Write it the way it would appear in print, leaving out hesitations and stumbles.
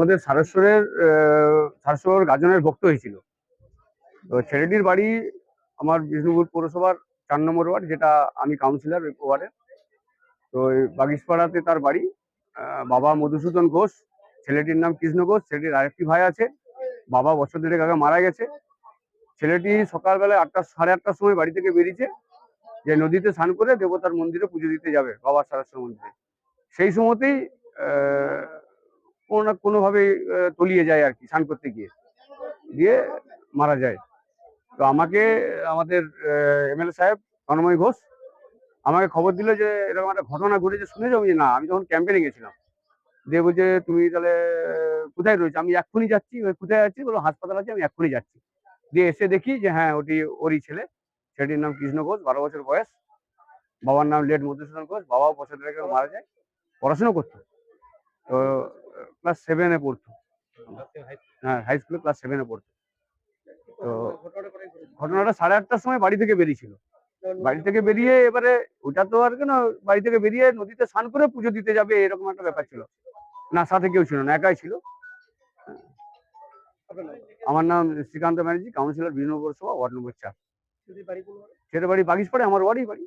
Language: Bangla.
আমাদের সারেশ্বর গাজনের ভক্ত হয়েছিল। তো ছেলেটির বাড়ি আমার বিষ্ণুপুর পৌরসভার 4 নম্বর ওয়ার্ড, যেটা আমি কাউন্সিলর ওয়ার্ডে। তো বাগিসপাড়াতে তার বাড়ি। বাবা মধুসূদন ঘোষ, ছেলেটির নাম কৃষ্ণ ঘোষ। ছেলেটির আরেকটি ভাই আছে, বাবা বছর দেড়েক আগে মারা গেছে। ছেলেটি সকালবেলা 8:30টার সময় বাড়ি থেকে বেরিয়েছে, যে নদীতে স্নান করে দেবতার মন্দিরে পুজো দিতে যাবে, বাবা সারেশ্বর মন্দিরে। সেই সময়তেই কোনো না কোনোভাবে তলিয়ে যায় আর কি, স্নান করতে গিয়ে দিয়ে মারা যায়। তো আমাকে আমাদের এমএলএ সাহেব তন্ময় ঘোষ আমাকে খবর দিল যে এরকম একটা ঘটনা ঘটেছে, শুনেছো? আমি না, আমি তখন ক্যাম্পেনে গেছিলাম। দিয়ে বলছে তুমি তাহলে কোথায় রয়েছে? আমি এক্ষুনি যাচ্ছি। কোথায় যাচ্ছি? বলো হাসপাতাল আছে, আমি এক্ষুনি যাচ্ছি। দিয়ে এসে দেখি যে হ্যাঁ, ওরই ছেলে। ছেলেটির নাম কৃষ্ণ ঘোষ, 12 বছর বয়স। বাবার নাম লেট মধুসূদন ঘোষ। বাবাও বছর দেড়েক আগে মারা যায়। পড়াশোনা করতো, তো ক্লাস 7-এ পড়তো। হ্যাঁ, হাই স্কুলে ক্লাস 7-এ পড়তো। তো ঘটনাটা 8:30টার সময় বাড়ি থেকে বেরিয়েছিল। বাড়ি থেকে বেরিয়ে এবারে ওটা তো আর কেন, বাড়ি থেকে বেরিয়ে নদীতে স্নান করে পুজো দিতে যাবে, এরকম একটা ব্যাপার ছিল। না, সাথে কেউ ছিল না, একাই ছিল। আমার নাম শ্রীকান্ত ব্যানার্জি, কাউন্সিলর বিষ্ণুপুর পৌরসভা, ওয়ার্ড নম্বর 4। ছেলের বাড়ি বাগিসপাড়ায়, আমার ওয়ার্ডেই বাড়ি।